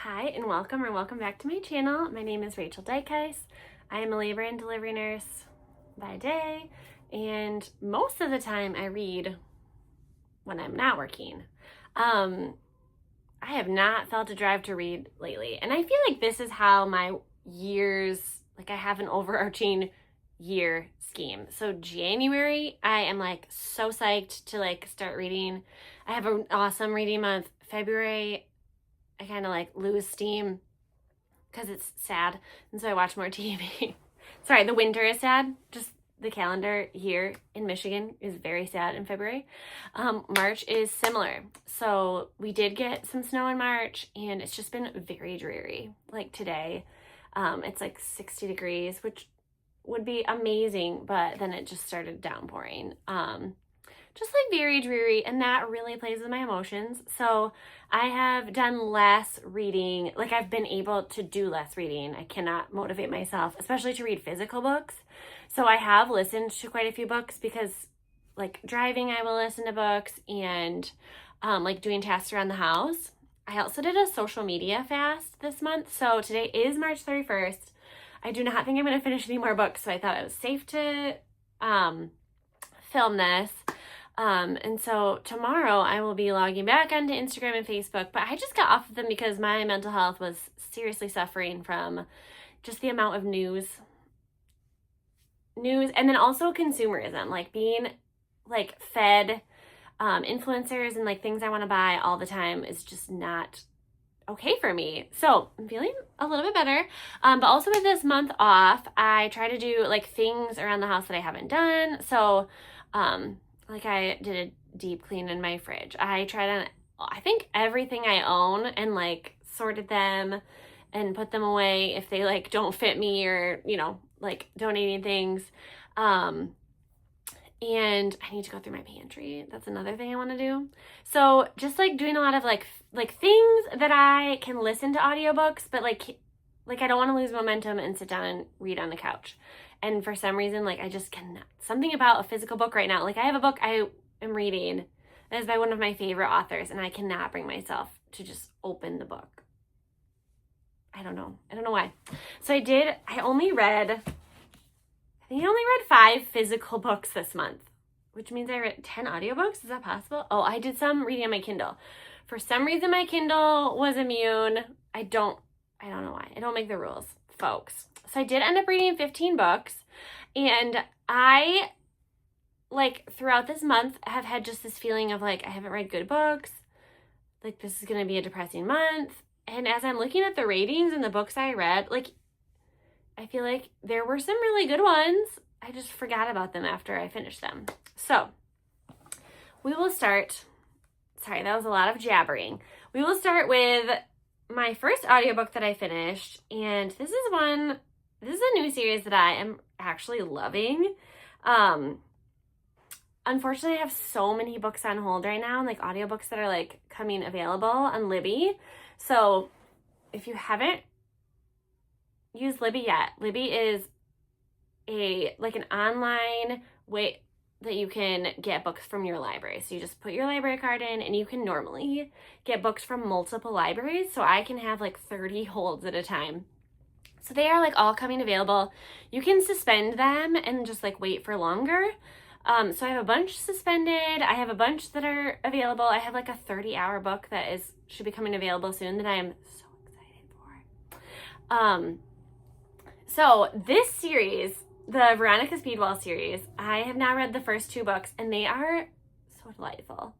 Hi and welcome back to my channel. My name is Rachel Dykes. I am a labor and delivery nurse by day, and most of the time I read when I'm not working. I have not felt a drive to read lately, and I feel like this is how my years, I have an overarching year scheme. So January, I am so psyched to start reading. I have an awesome reading month. February, I kind of lose steam because it's sad, and so I watch more TV. Sorry, the winter is sad. Just the calendar here in Michigan is very sad in February. March is similar. So we did get some snow in March, and it's just been very dreary. Like today, it's 60 degrees, which would be amazing, but then it just started downpouring. Just very dreary, and that really plays with my emotions. So I have done less reading. I've been able to do less reading. I cannot motivate myself, especially to read physical books. So I have listened to quite a few books because driving, I will listen to books, and doing tasks around the house. I also did a social media fast this month. So today is March 31st. I do not think I'm going to finish any more books, so I thought it was safe to film this. And so tomorrow I will be logging back onto Instagram and Facebook, but I just got off of them because my mental health was seriously suffering from just the amount of news, and then also consumerism, being fed influencers and things I want to buy all the time is just not okay for me. So I'm feeling a little bit better. But also with this month off, I try to do things around the house that I haven't done. So, I did a deep clean in my fridge. I tried on, I think, everything I own and sorted them and put them away if they don't fit me or, donating things. And I need to go through my pantry. That's another thing I want to do. So just doing a lot of things that I can listen to audiobooks, but I don't want to lose momentum and sit down and read on the couch. And for some reason, I just cannot. Something about a physical book right now. I have a book I am reading that is by one of my favorite authors, and I cannot bring myself to just open the book. I don't know why. So I only read 5 physical books this month, which means I read 10 audiobooks. Is that possible? Oh, I did some reading on my Kindle. For some reason, my Kindle was immune. I don't know why. I don't make the rules, folks. So I did end up reading 15 books, and I, throughout this month, have had just this feeling of, I haven't read good books. This is going to be a depressing month. And as I'm looking at the ratings and the books I read, I feel like there were some really good ones. I just forgot about them after I finished them. So we will start. Sorry, that was a lot of jabbering. We will start with my first audiobook that I finished, and this is a new series that I am actually loving. Unfortunately, I have so many books on hold right now, and audiobooks that are coming available on Libby. So if you haven't used Libby yet, Libby is an online way that you can get books from your library. So you just put your library card in, and you can normally get books from multiple libraries. So I can have 30 holds at a time. So they are all coming available. You can suspend them and just wait for longer. So I have a bunch suspended. I have a bunch that are available. I have a 30-hour book that should be coming available soon that I am so excited for. So this series, the Veronica Speedwell series, I have now read the first 2 books, and they are so delightful.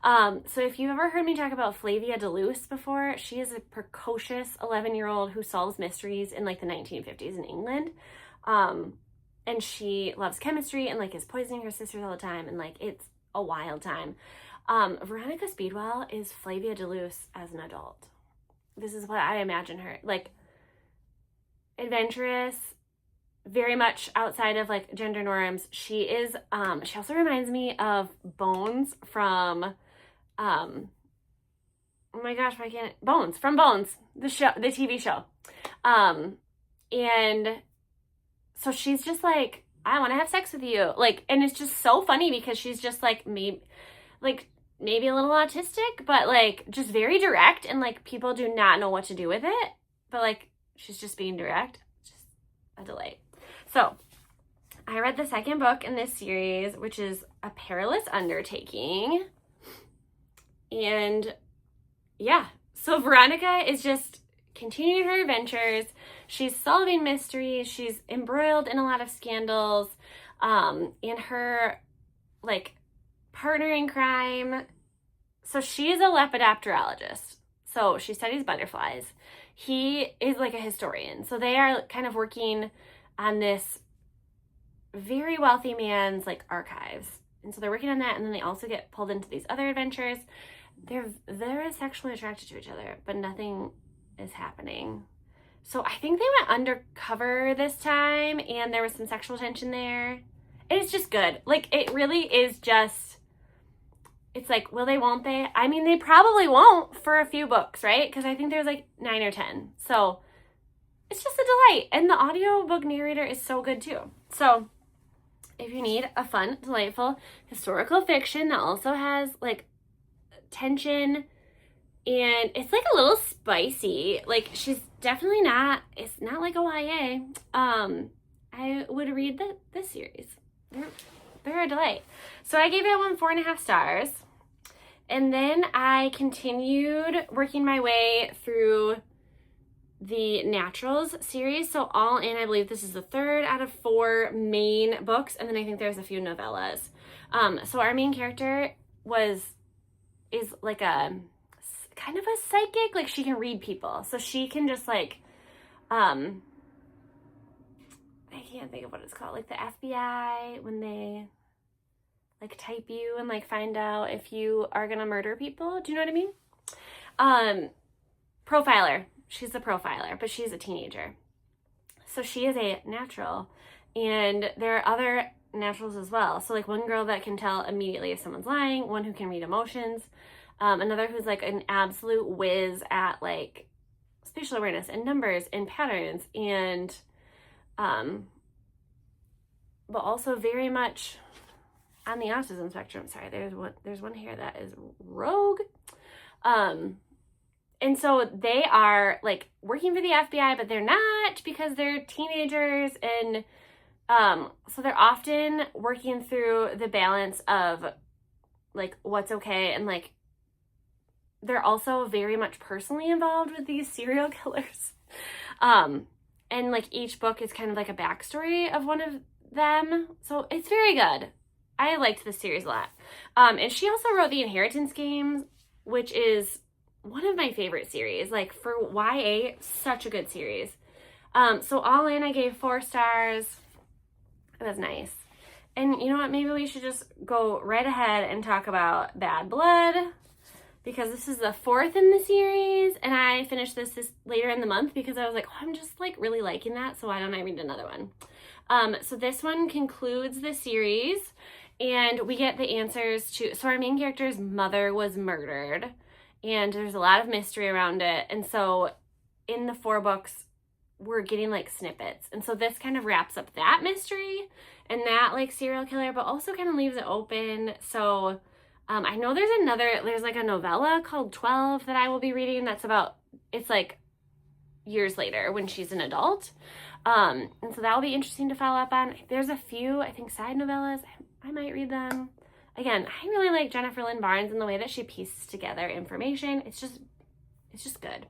So if you've ever heard me talk about Flavia DeLuce before, she is a precocious 11-year-old who solves mysteries in the 1950s in England. And she loves chemistry and is poisoning her sisters all the time, and it's a wild time. Veronica Speedwell is Flavia DeLuce as an adult. This is what I imagine her. Adventurous, very much outside of gender norms. She is, she also reminds me of Bones from, oh my gosh, Bones, from Bones, the TV show. And so she's just I want to have sex with you. And it's just so funny because she's just maybe, maybe a little autistic, but like just very direct, and like people do not know what to do with it. But like she's just being direct. Just a delight. So I read the second book in this series, which is A Perilous Undertaking. And yeah, so Veronica is just continuing her adventures. She's solving mysteries. She's embroiled in a lot of scandals. And her like partner in crime. So she is a lepidopterologist. So she studies butterflies. He is like a historian. So they are kind of working on this very wealthy man's like archives. And so they're working on that, and then they also get pulled into these other adventures. They're very sexually attracted to each other, but nothing is happening. So I think they went undercover this time, and there was some sexual tension there. It's just good. Like, it really is just, it's like, will they, won't they? I mean, they probably won't for a few books, right? Because I think there's like 9 or 10. So it's just a delight. And the audiobook narrator is so good too. So if you need a fun, delightful historical fiction that also has like tension, and it's like a little spicy, like she's definitely not, it's not like a YA, I would read this series. They're a delight. So I gave that one 4.5 stars. And then I continued working my way through the Naturals series. So all in, I believe this is the 3rd out of 4 main books. And then I think there's a few novellas. So our main character is like a kind of a psychic, like she can read people. So she can just like, I can't think of what it's called, like the FBI, when they like type you and like find out if you are gonna murder people. Do you know what I mean? Profiler. She's a profiler, but she's a teenager. So she is a natural, and there are other naturals as well. So like one girl that can tell immediately if someone's lying, one who can read emotions, another who's like an absolute whiz at like spatial awareness and numbers and patterns, and but also very much on the autism spectrum. Sorry, there's one here that is rogue. And so they are like working for the FBI, but they're not, because they're teenagers, and so they're often working through the balance of like what's okay, and like they're also very much personally involved with these serial killers. And like each book is kind of like a backstory of one of them. So it's very good. I liked this series a lot. And she also wrote The Inheritance Games, which is one of my favorite series. Like for YA, such a good series. So all in, I gave 4 stars. It was nice. And you know what? Maybe we should just go right ahead and talk about Bad Blood, because this is the 4th in the series, and I finished this later in the month because I was like, oh, I'm just like really liking that, so why don't I read another one? So this one concludes the series, and we get the answers to, so our main character's mother was murdered, and there's a lot of mystery around it. And so in the 4 books, we're getting like snippets. And so this kind of wraps up that mystery and that like serial killer, but also kind of leaves it open. So I know there's like a novella called 12 that I will be reading. That's about, it's like years later when she's an adult. And so that will be interesting to follow up on. There's a few, I think, side novellas. I might read them. Again, I really like Jennifer Lynn Barnes and the way that she pieces together information. It's just good.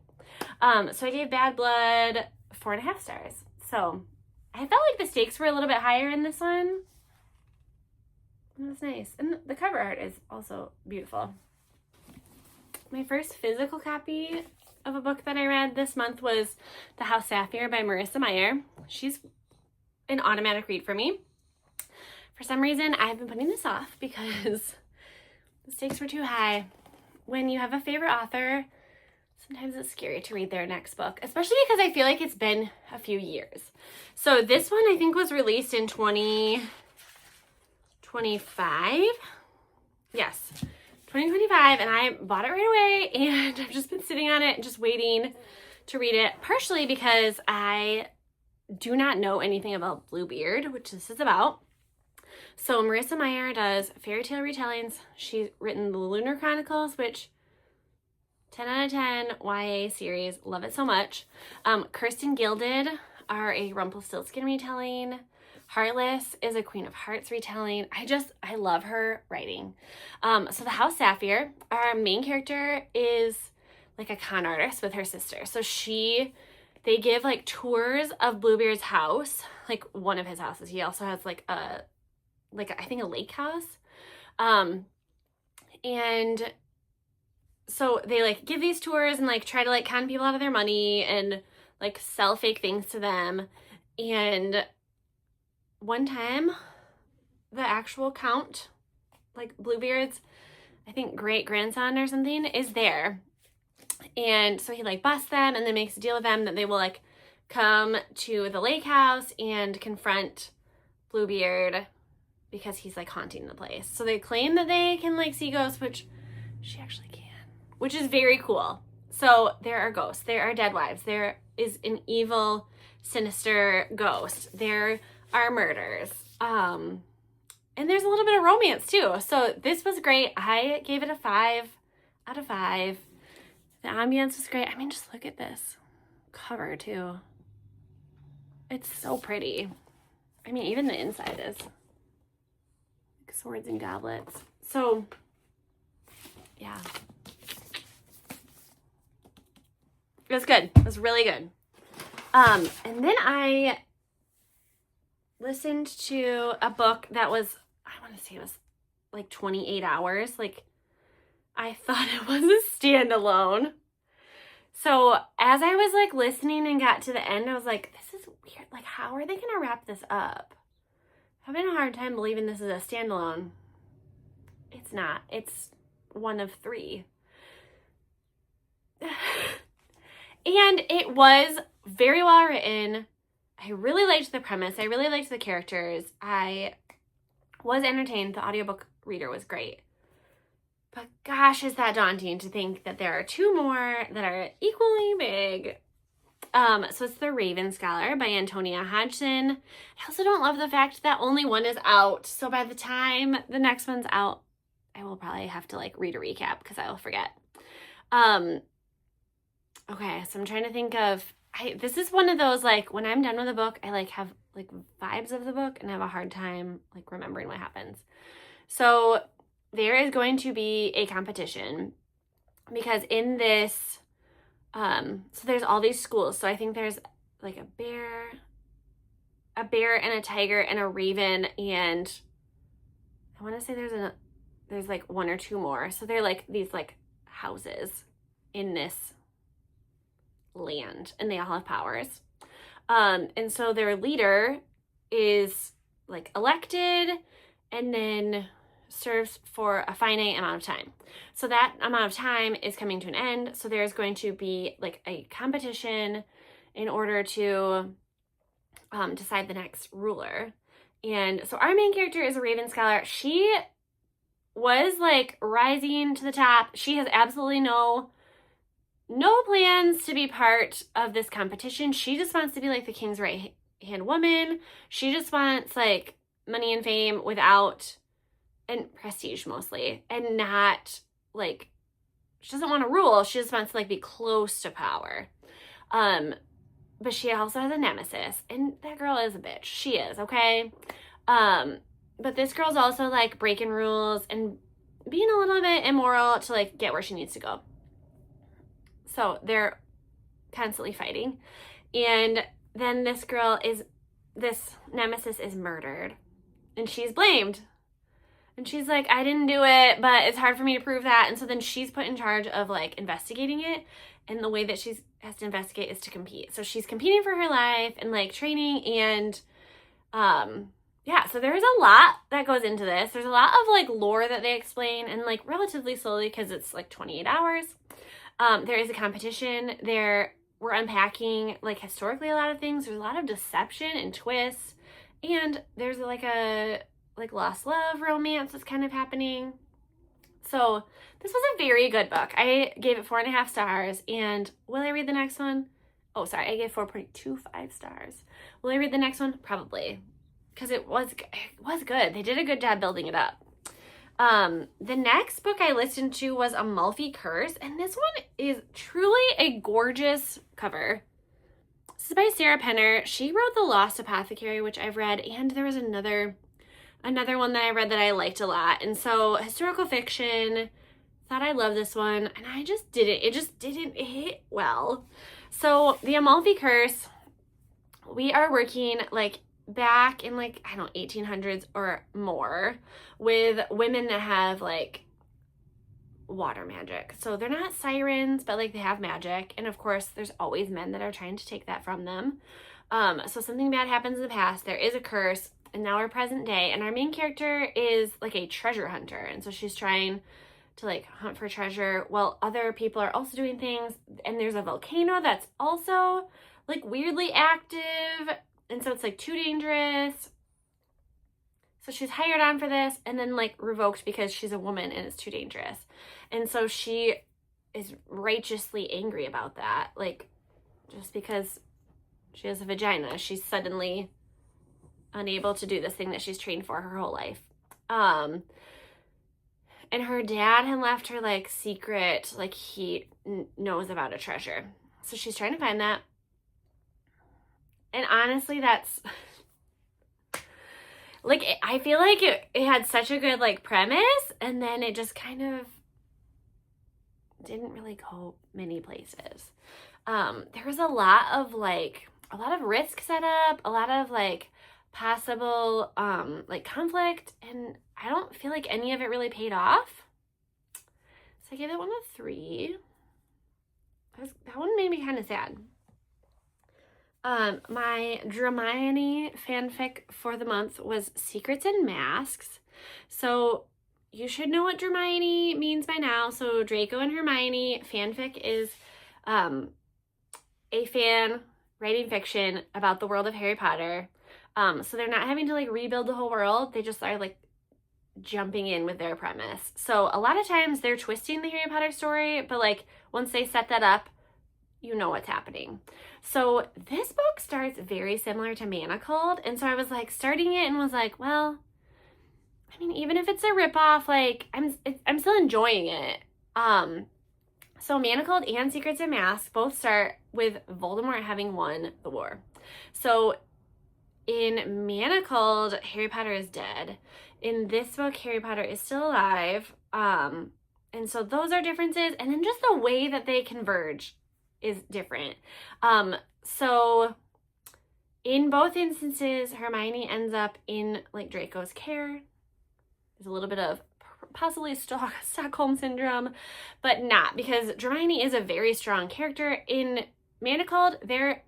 So I gave Bad Blood 4.5 stars. So I felt like the stakes were a little bit higher in this one. It was nice. And the cover art is also beautiful. My first physical copy of a book that I read this month was The House Sapphire by Marissa Meyer. She's an automatic read for me. For some reason, I've been putting this off because the stakes were too high. When you have a favorite author, sometimes it's scary to read their next book, especially because I feel like it's been a few years. So this one I think was released in 2025. Yes, 2025, and I bought it right away, and I've just been sitting on it and just waiting to read it, partially because I do not know anything about Bluebeard, which this is about. So Marissa Meyer does fairy tale retellings. She's written the Lunar Chronicles, which 10 out of 10 YA series. Love it so much. Kirsten Gilded are a Rumpelstiltskin retelling. Heartless is a Queen of Hearts retelling. I love her writing. So the House Sapphire, our main character is like a con artist with her sister. So they give like tours of Bluebeard's house, like one of his houses. He also has like I think a lake house. And so they like give these tours and like try to like con people out of their money and like sell fake things to them. And one time the actual count, like Bluebeard's, I think great grandson or something, is there. And so he like busts them and then makes a deal with them that they will like come to the lake house and confront Bluebeard because he's like haunting the place. So they claim that they can like see ghosts, which she actually can, which is very cool. So there are ghosts, there are dead wives, there is an evil, sinister ghost, there are murders, and there's a little bit of romance too. So this was great. I gave it a 5 out of 5. The ambience was great. I mean, just look at this cover too. It's so pretty. I mean, even the inside is like swords and goblets. So yeah, it was good. It was really good. And then I listened to a book that was, I want to say it was like 28 hours. Like, I thought it was a standalone. So as I was like listening and got to the end, I was like, this is weird. Like, how are they going to wrap this up? I'm having a hard time believing this is a standalone. It's not. It's one of 3. And it was very well written. I really liked the premise. I really liked the characters. I was entertained. The audiobook reader was great. But gosh, is that daunting to think that there are 2 more that are equally big. So it's The Raven Scholar by Antonia Hodgson. I also don't love the fact that only one is out. So by the time the next one's out, I will probably have to like read a recap because I will forget. Okay, so I'm trying to think of, this is one of those, like, when I'm done with a book, I, like, have, like, vibes of the book and have a hard time, like, remembering what happens. So there is going to be a competition because in this, so there's all these schools. So I think there's, like, a bear and a tiger and a raven, and I want to say there's, like, 1 or 2 more. So they're, like, these, like, houses in this land, and they all have powers. And so their leader is like elected and then serves for a finite amount of time. So that amount of time is coming to an end. So there's going to be like a competition in order to decide the next ruler. And so our main character is a Raven Scholar. She was like rising to the top. She has absolutely no plans to be part of this competition. She just wants to be like the king's right hand woman. She just wants like money and fame and prestige mostly, and not like, she doesn't want to rule. She just wants to like be close to power. But she also has a nemesis, and that girl is a bitch. She is, okay? But this girl's also like breaking rules and being a little bit immoral to like get where she needs to go. So they're constantly fighting. And then this nemesis is murdered. And she's blamed. And she's like, I didn't do it, but it's hard for me to prove that. And so then she's put in charge of like investigating it. And the way that she has to investigate is to compete. So she's competing for her life and like training. And yeah, so there's a lot that goes into this. There's a lot of like lore that they explain, and like relatively slowly because it's like 28 hours. There is a competition. We're unpacking like historically a lot of things. There's a lot of deception and twists, and there's like a lost love romance that's kind of happening. So this was a very good book. I gave it 4.5 stars. And will I read the next one? Oh, sorry, I gave 4.25 stars. Will I read the next one? Probably. because it was good. They did a good job building it up. The next book I listened to was Amalfi Curse, and this one is truly a gorgeous cover. This is by Sarah Penner. She wrote The Lost Apothecary, which I've read, and there was another one that I read that I liked a lot. And so historical fiction, thought I loved this one, and it just didn't hit well. So the Amalfi Curse, we are working like back in like, I don't know, 1800s or more with women that have like water magic. So they're not sirens, but like they have magic. And of course, there's always men that are trying to take that from them. So something bad happens in the past. There is a curse, and now we're present day. And our main character is like a treasure hunter. And so she's trying to like hunt for treasure while other people are also doing things. And there's a volcano that's also like weirdly active. And so it's like too dangerous. So she's hired on for this and then like revoked because she's a woman and it's too dangerous. And so she is righteously angry about that. Like, just because she has a vagina, she's suddenly unable to do this thing that she's trained for her whole life. And her dad had left her like secret, like he knows about a treasure. So she's trying to find that. And honestly, that's like, I feel like it had such a good like premise, and then it just kind of didn't really go many places. There was a lot of risk set up, a lot of like possible like conflict, and I don't feel like any of it really paid off. So I gave that one a 3. That one made me kind of sad. My Hermione fanfic for the month was Secrets and Masks. So you should know what Hermione means by now. So Draco and Hermione fanfic is a fan writing fiction about the world of Harry Potter. So they're not having to like rebuild the whole world. They just are like jumping in with their premise. So a lot of times they're twisting the Harry Potter story, but like once they set that up, you know what's happening. So this book starts very similar to Manacled, and so I was like starting it and was like, well, I mean, even if it's a ripoff, like I'm still enjoying it. So Manacled and Secrets and Masks both start with Voldemort having won the war. So in Manacled, Harry Potter is dead. In this book, Harry Potter is still alive. And so those are differences, and then just the way that they converge is different. So in both instances, Hermione ends up in like Draco's care. There's a little bit of possibly Stockholm syndrome, but not, because Hermione is a very strong character. In Manacled, there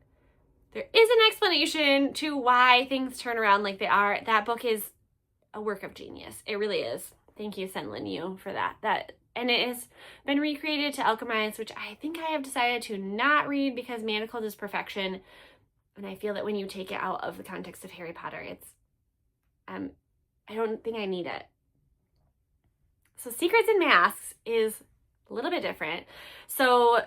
is an explanation to why things turn around like they are. That book is a work of genius. It really is. Thank you, Senlin Yu, for that. And it has been recreated to Alchemize, which I think I have decided to not read because Manacled is perfection. And I feel that when you take it out of the context of Harry Potter, it's, I don't think I need it. So Secrets and Masks is a little bit different. So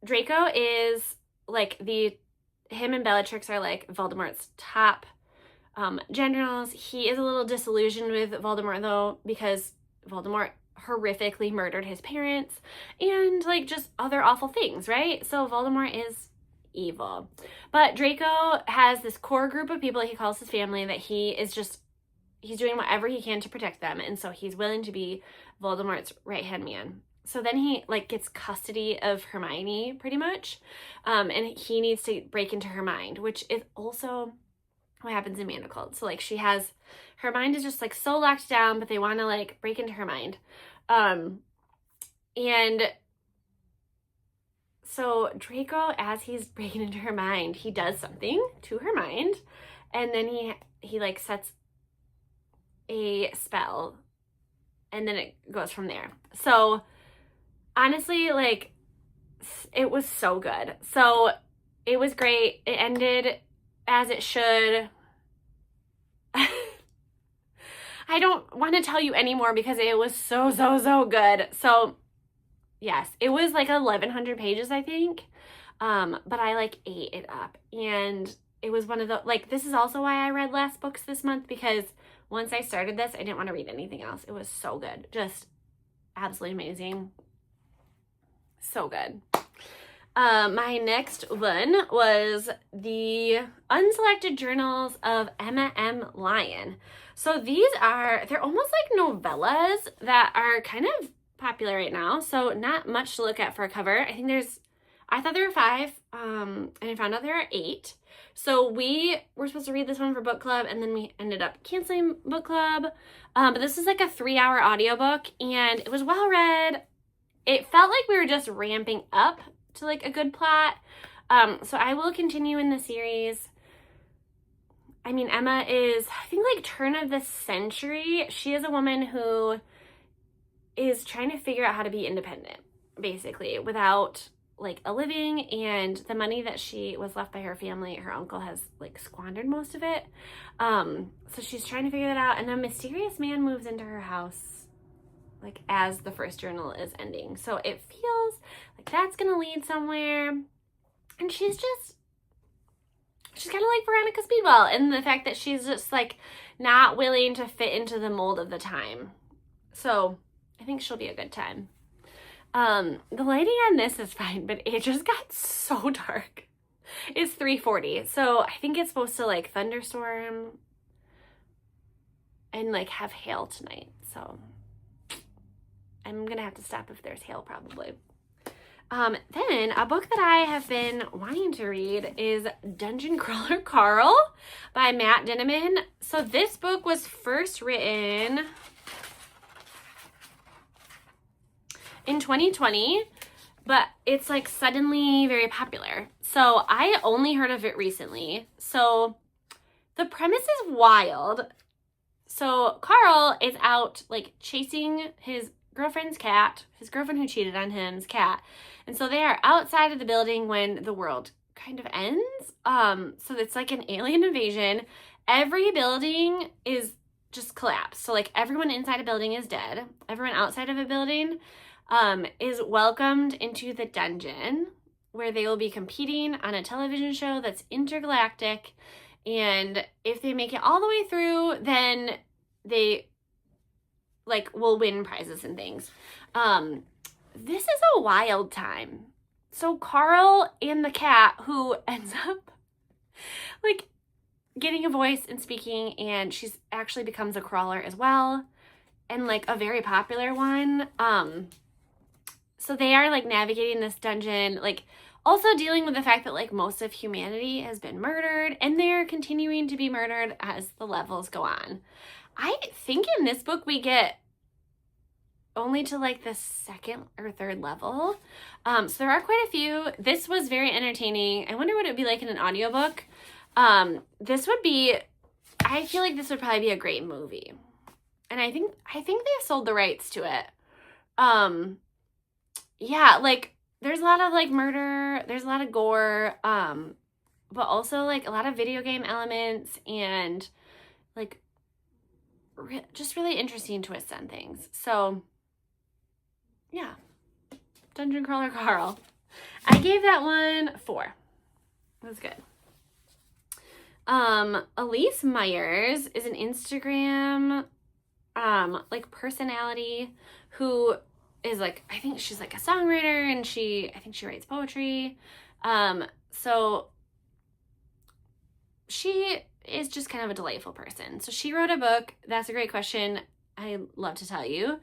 Draco is like him and Bellatrix are like Voldemort's top generals. He is a little disillusioned with Voldemort though, because Voldemort horrifically murdered his parents and like just other awful things, right? So Voldemort is evil. But Draco has this core group of people that he calls his family that he's doing whatever he can to protect them. And so he's willing to be Voldemort's right-hand man. So then he like gets custody of Hermione pretty much. And he needs to break into her mind, which is also what happens in Manacled. So like her mind is just like so locked down, but they want to like break into her mind. And so Draco, as he's breaking into her mind, he does something to her mind, and then he like sets a spell, and then it goes from there. So honestly, like, it was so good. So it was great. It ended as it should. I don't want to tell you anymore because it was so good. So yes, it was like 1,100 pages, I think. But I like ate it up, and it was one of the, like, this is also why I read less books this month, because once I started this, I didn't want to read anything else. It was so good. Just absolutely amazing. So good. My next one was the Unselected Journals of Emma M. Lyon. So they're almost like novellas that are kind of popular right now. So not much to look at for a cover. I thought there were 5, and I found out there are 8. So we were supposed to read this one for book club, and then we ended up canceling book club. But this is like a 3-hour audiobook, and it was well read. It felt like we were just ramping up to like a good plot. So I will continue in the series. I mean, Emma is, I think, like turn of the century. She is a woman who is trying to figure out how to be independent, basically, without like a living, and the money that she was left by her family, her uncle has like squandered most of it. So she's trying to figure that out, and a mysterious man moves into her house like as the first journal is ending. So it feels like that's gonna lead somewhere. And she's kind of like Veronica Speedwell, and the fact that she's just like not willing to fit into the mold of the time. So I think she'll be a good time. The lighting on this is fine, but it just got so dark. It's 3:40, so I think it's supposed to like thunderstorm and like have hail tonight. So I'm gonna have to stop if there's hail probably. Then a book that I have been wanting to read is Dungeon Crawler Carl by Matt Dinniman. So this book was first written in 2020, but it's like suddenly very popular. So I only heard of it recently. So the premise is wild. So Carl is out like chasing his girlfriend's cat, his girlfriend who cheated on him's cat. And so they are outside of the building when the world kind of ends. So it's like an alien invasion. Every building is just collapsed. So like everyone inside a building is dead. Everyone outside of a building is welcomed into the dungeon, where they will be competing on a television show that's intergalactic. And if they make it all the way through, then they like will win prizes and things. This is a wild time. So Carl and the cat, who ends up like getting a voice and speaking, and she's actually becomes a crawler as well, and like a very popular one. So they are like navigating this dungeon, like also dealing with the fact that like most of humanity has been murdered, and they're continuing to be murdered as the levels go on. I think in this book we get only to like the 2nd or 3rd level. So there are quite a few. This was very entertaining. I wonder what it would be like in an audiobook. I feel like this would probably be a great movie. And I think they sold the rights to it. Yeah, like there's a lot of like murder, there's a lot of gore, but also like a lot of video game elements, and like just really interesting twists on things. So yeah, Dungeon Crawler Carl. I gave that one 4. It was good. Elise Myers is an Instagram like personality who is like, I think she's like a songwriter, and I think she writes poetry. So she is just kind of a delightful person. So she wrote a book. That's a great question. I love to tell you.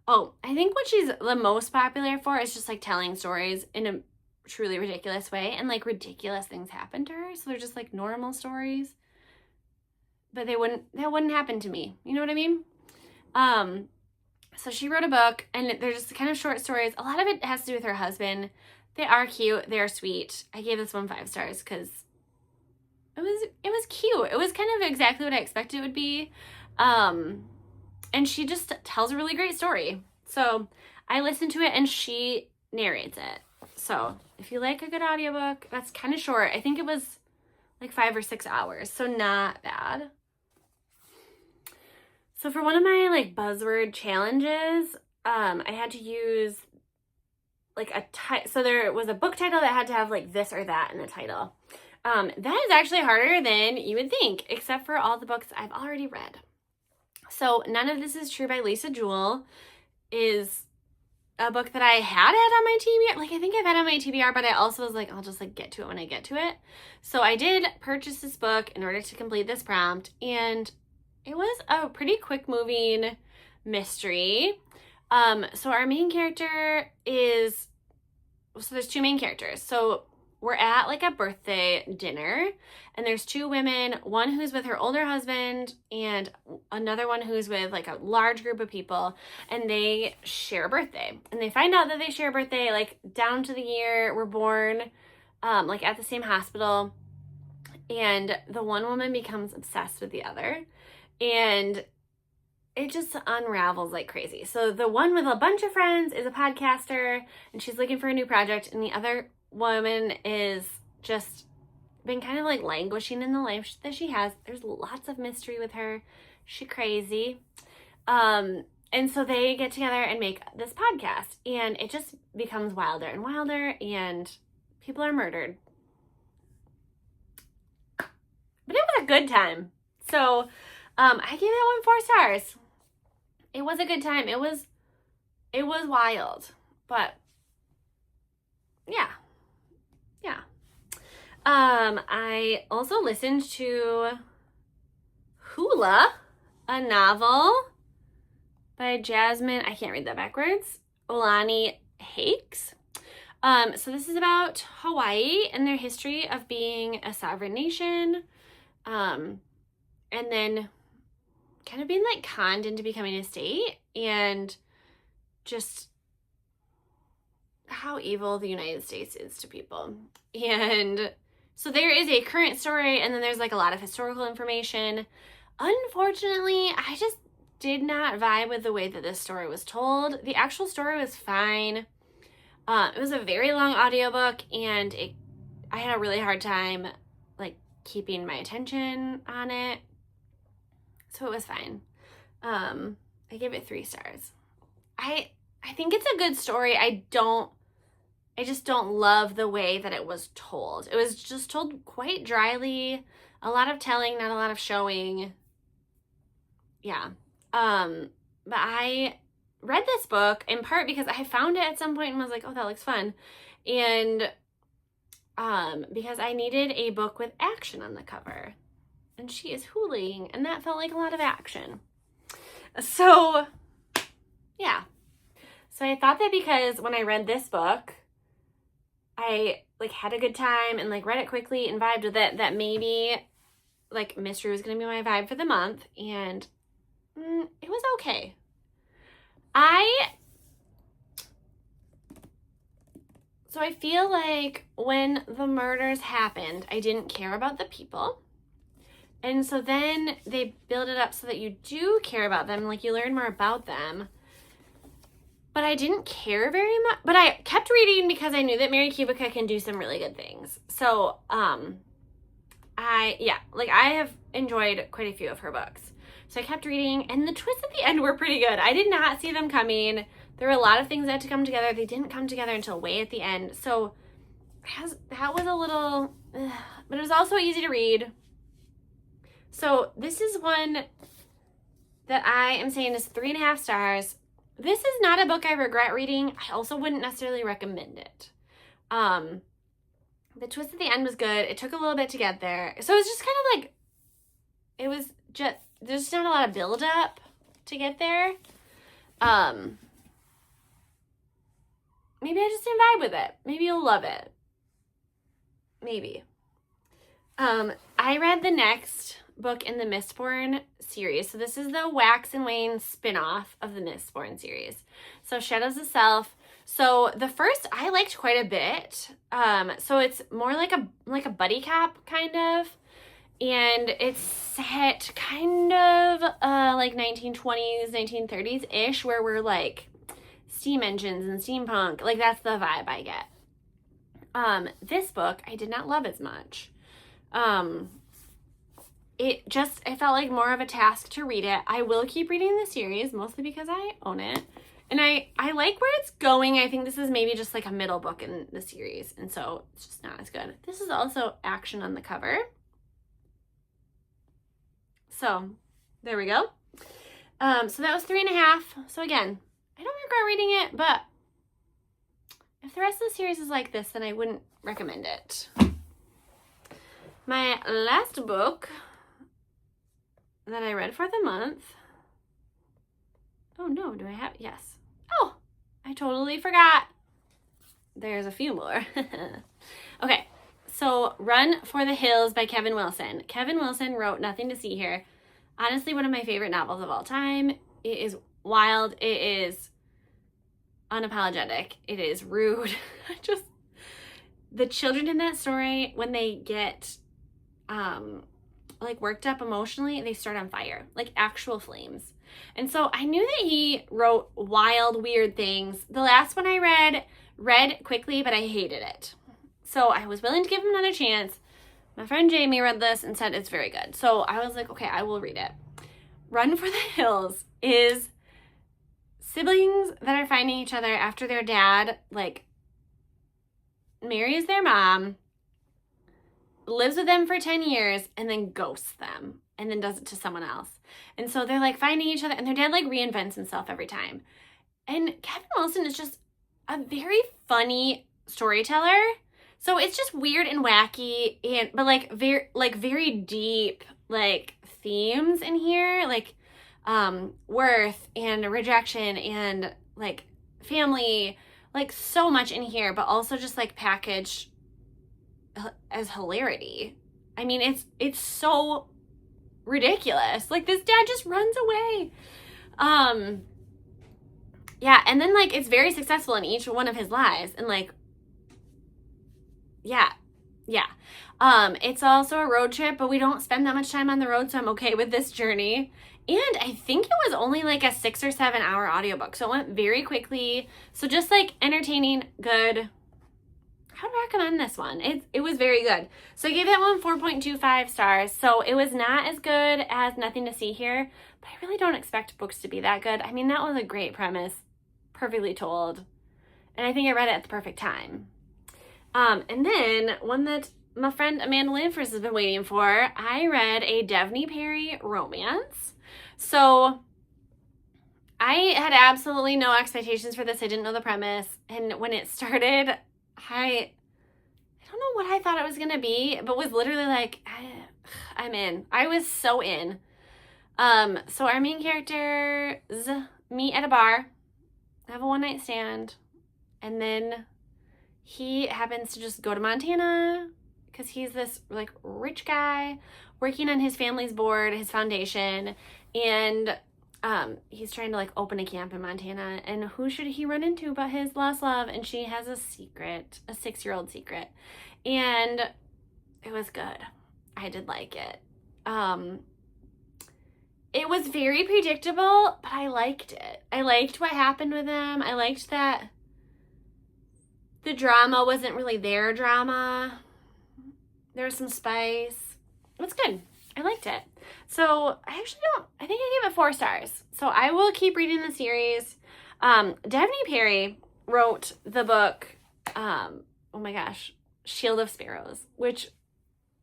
Oh, I think what she's the most popular for is just like telling stories in a truly ridiculous way, and like ridiculous things happen to her. So they're just like normal stories, but that wouldn't happen to me. You know what I mean? So she wrote a book, and they're just kind of short stories. A lot of it has to do with her husband. They are cute. They are sweet. I gave this one 5 stars because it was cute. It was kind of exactly what I expected it would be. And she just tells a really great story. So I listened to it, and she narrates it. So if you like a good audiobook, that's kind of short. I think it was like 5 or 6 hours, so not bad. So for one of my like buzzword challenges, I had to use like so there was a book title that had to have like this or that in the title. That is actually harder than you would think, except for all the books I've already read. So None of This Is True by Lisa Jewell is a book that I had on my TBR. Like, I think I've had on my TBR, but I also was like, I'll just like get to it when I get to it. So I did purchase this book in order to complete this prompt, and it was a pretty quick moving mystery. So our main character is, so there's two main characters. So we're at like a birthday dinner, and there's two women, one who's with her older husband and another one who's with like a large group of people, and they share a birthday. And they find out that they share a birthday like down to the year we're born, like at the same hospital. And the one woman becomes obsessed with the other, and it just unravels like crazy. So the one with a bunch of friends is a podcaster, and she's looking for a new project, and the other woman is just been kind of like languishing in the life that she has. There's lots of mystery with her. She's crazy. And so they get together and make this podcast, and it just becomes wilder and wilder, and people are murdered. But it was a good time. So I gave that one 4 stars. It was a good time. It was wild, but yeah. I also listened to Hula, a novel by Jasmine, I can't read that backwards, Olani Hakes. So this is about Hawaii and their history of being a sovereign nation, and then kind of being like conned into becoming a state, and just how evil the United States is to people. And so there is a current story, and then there's like a lot of historical information. Unfortunately, I just did not vibe with the way that this story was told. The actual story was fine. It was a very long audiobook, and I had a really hard time like keeping my attention on it. So it was fine. I gave it 3 stars. I think it's a good story. I just don't love the way that it was told. It was just told quite dryly, a lot of telling, not a lot of showing. Yeah. But I read this book in part because I found it at some point and was like, oh, that looks fun. And because I needed a book with action on the cover. And she is hooling, and that felt like a lot of action. So, yeah. So I thought that because when I read this book, I like had a good time and like read it quickly and vibed with it, that maybe like mystery was going to be my vibe for the month, and it was okay. So I feel like when the murders happened, I didn't care about the people. And so then they build it up so that you do care about them, like you learn more about them. But I didn't care very much. But I kept reading because I knew that Mary Kubica can do some really good things. So, I have enjoyed quite a few of her books. So I kept reading, and the twists at the end were pretty good. I did not see them coming. There were a lot of things that had to come together. They didn't come together until way at the end. So that was a little, but it was also easy to read. So this is one that I am saying is 3.5 stars. This is not a book I regret reading. I also wouldn't necessarily recommend it. The twist at the end was good. It took a little bit to get there. So it was just kind of like, it was just, there's just not a lot of build up to get there. Maybe I just didn't vibe with it. Maybe you'll love it. Maybe. I read the next book in the Mistborn series. So this is the Wax and Wayne spin-off of the Mistborn series. So Shadows of Self. So the first I liked quite a bit. So it's more like a buddy cop kind of. And it's set kind of like 1920s, 1930s-ish, where we're like steam engines and steampunk. Like that's the vibe I get. This book I did not love as much. It felt like more of a task to read it. I will keep reading the series, mostly because I own it. And I like where it's going. I think this is maybe just like a middle book in the series, and so it's just not as good. This is also action on the cover. So there we go. So that was 3.5. So again, I don't regret reading it, but if the rest of the series is like this, then I wouldn't recommend it. My last book that I read for the month. Oh no, do I have? Yes. Oh, I totally forgot. There's a few more. Okay, so Run for the Hills by Kevin Wilson. Kevin Wilson wrote Nothing to See Here. Honestly, one of my favorite novels of all time. It is wild. It is unapologetic. It is rude. Just the children in that story, when they get like worked up emotionally, they start on fire, like actual flames. And so I knew that he wrote wild, weird things. The last one I read quickly, but I hated it. So I was willing to give him another chance. My friend Jamie read this and said it's very good. So I was like, okay, I will read it. Run for the Hills is siblings that are finding each other after their dad, like, marries their mom, lives with them for 10 years, and then ghosts them, and then does it to someone else. And so they're, like, finding each other, and their dad, like, reinvents himself every time. And Kevin Wilson is just a very funny storyteller. So it's just weird and wacky, but like very deep, like, themes in here, like worth and rejection and like family, like so much in here, but also just like packaged as hilarity. I mean, it's so ridiculous. Like, this dad just runs away. Yeah, and then like it's very successful in each one of his lives, and like yeah. It's also a road trip, but we don't spend that much time on the road, so I'm okay with this journey. And I think it was only like a 6 or 7 hour audiobook, so it went very quickly. So just like entertaining, good. I would recommend this one. It was very good. So I gave that one 4.25 stars. So it was not as good as Nothing to See Here, but I really don't expect books to be that good. I mean, that was a great premise, perfectly told, and I think I read it at the perfect time. And then one that my friend Amanda Lanfors has been waiting for, I read a Devney Perry romance. So I had absolutely no expectations for this. I didn't know the premise. And when it started, I don't know what I thought it was going to be, but was literally like, I'm in. I was so in. So our main characters meet at a bar, have a one-night stand, and then he happens to just go to Montana because he's this like rich guy working on his family's board, his foundation, and he's trying to like open a camp in Montana. And who should he run into but his lost love? And she has a secret, a 6-year-old secret, and it was good. I did like it. It was very predictable, but I liked it. I liked what happened with them. I liked that the drama wasn't really their drama. There was some spice. It was good. I liked it. So I think I gave it 4 stars. So I will keep reading the series. Devney Perry wrote the book, oh my gosh, Shield of Sparrows, which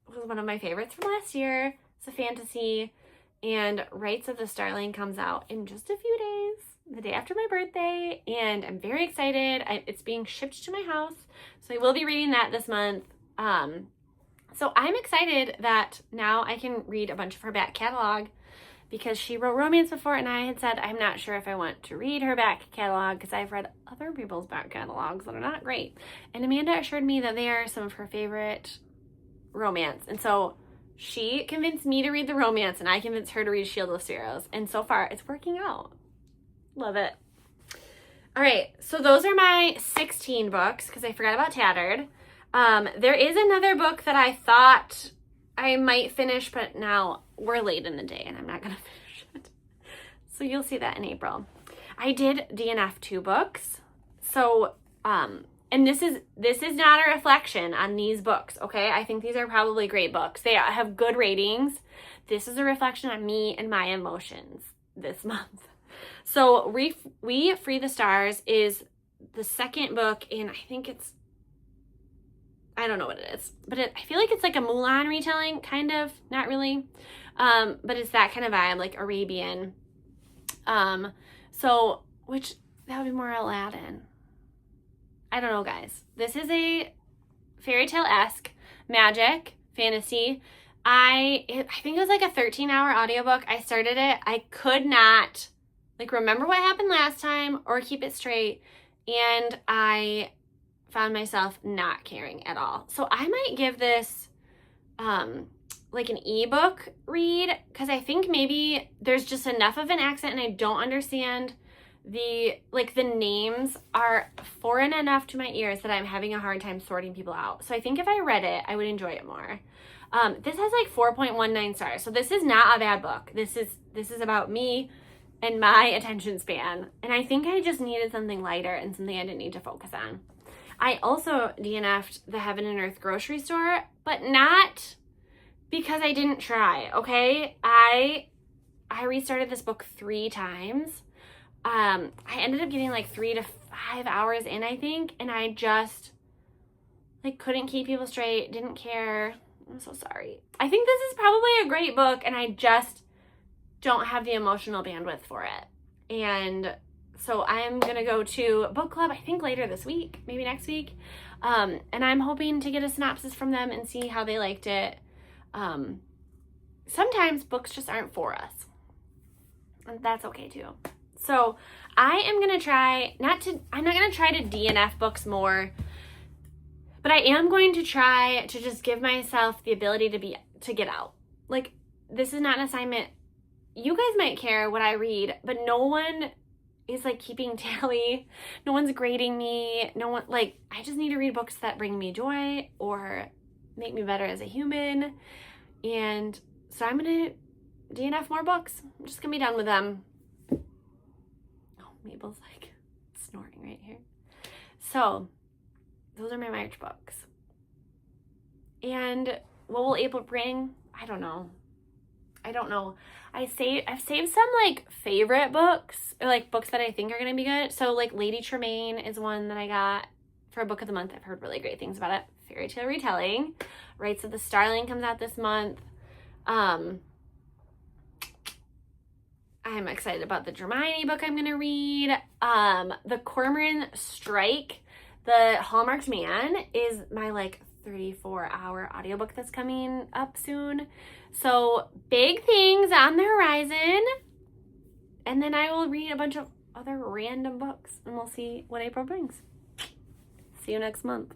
was one of my favorites from last year. It's a fantasy, and Rights of the Starling comes out in just a few days, the day after my birthday, and I'm very excited. It's being shipped to my house, so I will be reading that this month. So I'm excited that now I can read a bunch of her back catalog, because she wrote romance before, and I had said I'm not sure if I want to read her back catalog because I've read other people's back catalogs that are not great. And Amanda assured me that they are some of her favorite romance, and so she convinced me to read the romance, and I convinced her to read Shield of Sparrows, and so far it's working out. Love it. All right, so those are my 16 books because I forgot about Tattered. There is another book that I thought I might finish, but now we're late in the day and I'm not going to finish it. So you'll see that in April. I did DNF 2 books. So, and this is not a reflection on these books, okay? I think these are probably great books. They have good ratings. This is a reflection on me and my emotions this month. So We Free the Stars is the second book, and I think I don't know what it is, but I feel like it's like a Mulan retelling, kind of, not really. But it's that kind of vibe, like Arabian. Which, that would be more Aladdin. I don't know, guys. This is a fairy tale-esque, magic, fantasy. I think it was like a 13-hour audiobook. I started it. I could not remember what happened last time or keep it straight. And I found myself not caring at all. So I might give this like an ebook read, because I think maybe there's just enough of an accent and I don't understand the names are foreign enough to my ears that I'm having a hard time sorting people out. So I think if I read it, I would enjoy it more. This has like 4.19 stars. So this is not a bad book. This is about me and my attention span. And I think I just needed something lighter and something I didn't need to focus on. I also DNF'd the Heaven and Earth grocery store, but not because I didn't try, okay? I restarted this book 3 times. I ended up getting like 3 to 5 hours in, I think, and I just couldn't keep people straight, didn't care. I'm so sorry. I think this is probably a great book, and I just don't have the emotional bandwidth for it. And so I'm gonna go to book club, I think later this week, maybe next week. And I'm hoping to get a synopsis from them and see how they liked it. Sometimes books just aren't for us, and that's okay too. So I am gonna try I'm not gonna try to DNF books more, but I am going to try to just give myself the ability to get out. This is not an assignment. You guys might care what I read, but no one is keeping tally. No one's grading me. No one, I just need to read books that bring me joy or make me better as a human. And so I'm gonna DNF more books. I'm just gonna be done with them. Oh, Mabel's snoring right here. So those are my March books. And what will April bring? I don't know. I've saved some favorite books, or books that I think are gonna be good. So Lady Tremaine is one that I got for a book of the month. I've heard really great things about it. Fairy tale retelling. Rights of the Starling comes out this month. I'm excited about the Hermione book I'm gonna read. The Cormoran Strike, the Hallmarked Man, is my 34-hour audiobook that's coming up soon. So big things on the horizon. And then I will read a bunch of other random books, and we'll see what April brings. See you next month.